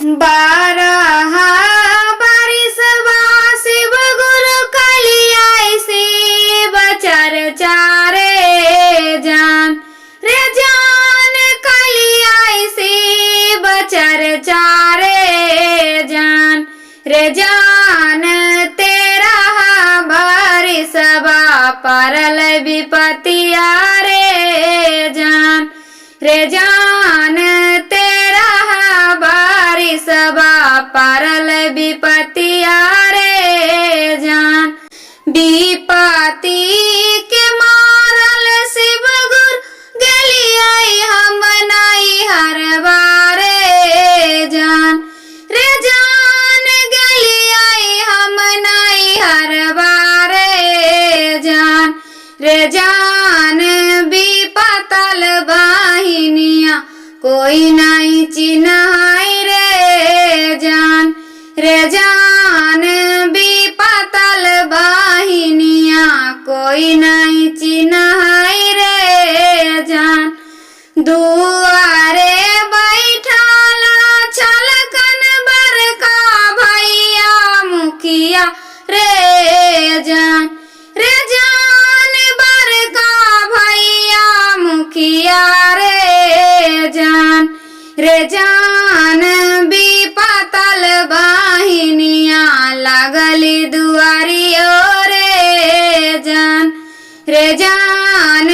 बारह बारिश शिव गुरु कलियाई शिव चर्चा रे जान कलियाई शिव चर्चा रे जान तेरा बारिश परल विपतिया रे जान तेरा बारिश परल विपतिया रे जान विपति के मारल शिव गुरु गलियाई हम नाई हर बारे जान गलियाई हम नाई हर बारे जान विपतल वाहिनिया कोई नहीं चिन्हाई रे जान विपतल वाहिनिया कोई नहीं चिन्हाई रे जान दुआरे बैठाला छलकन बरका भैया मुखिया रे जान बरका भैया मुखिया रे जान विपतल वाहिनिया लगली दुआरियो रे जान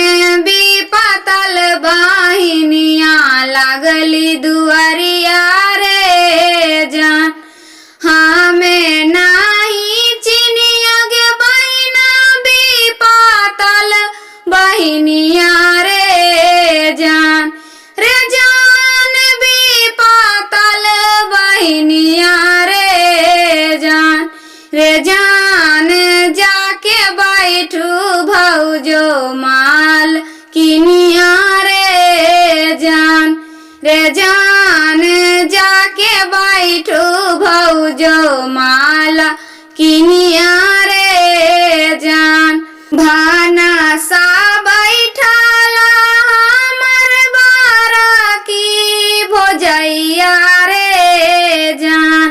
विपतल वाहिनिया लगली दुआरिया रे जान हमें नहीं चिनियगे बहिना विपतल वाहिनिया रे जान विपतल वाहिनिया रे जान जाके बैठू भौजो माल किनिया रे जान जाके बैठू भौजो माल किनिया रे जान भाना सा बैठाला हमर बारा की भोजैया रे जान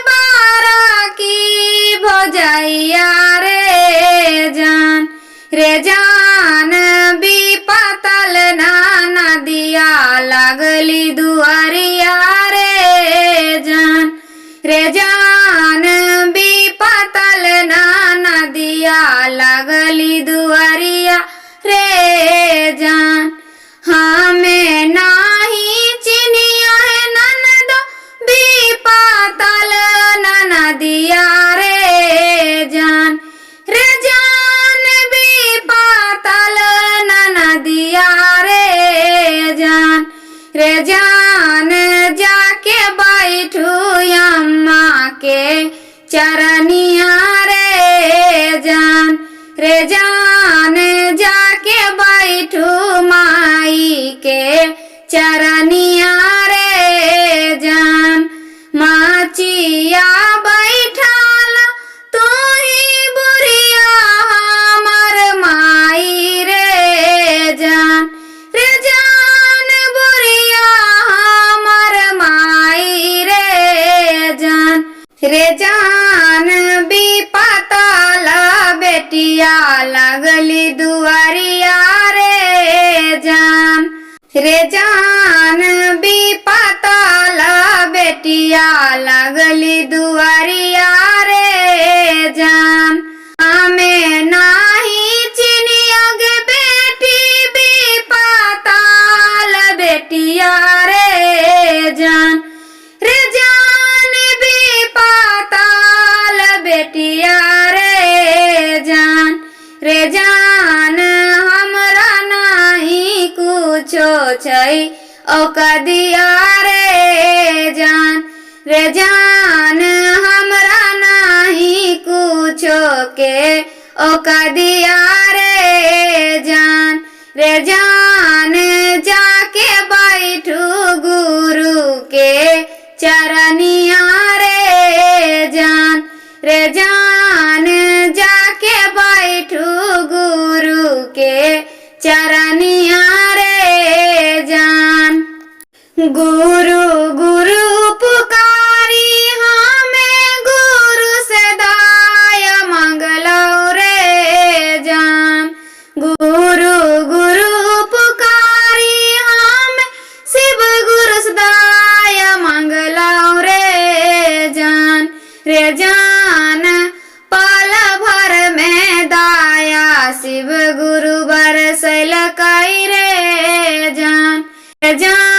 बारा की भोजैया रे जान विपतल नाना दिया लगली दुआरिया रे जान विपतल नाना दिया लगली दुआरिया रे जान हमें नाही चिनिया है ननदो विपतल नाना दिया रे जान विपतल नाना दिया रे जान जाके बैठू अम्मा के चरनिया रे जान जाके बैठू माई के चरनिया रे जान माचिया बैठाला तू ही बुढ़िया हमर माई रे जान बुढ़िया हमर माई रे जान विपतल बेटिया लगली दुआरिया रे जान विपतल बेटिया लगली दुआरिया रे जान हमें नाही चिनियगे बेटी विपतल बेटिया रे जान विपतल बेटिया रे जान हमरा नहीं कुछो छै औकदिया रे जान हमरा नहीं कुछो के औकदिया रे जान जाके बैठू गुरु के चरनिया रे जान जाके बैठू गुरु के चरनिया रे जान गुरु रे जान। पल भर में दाया शिव गुरु बरसल कई रे जान। रे जान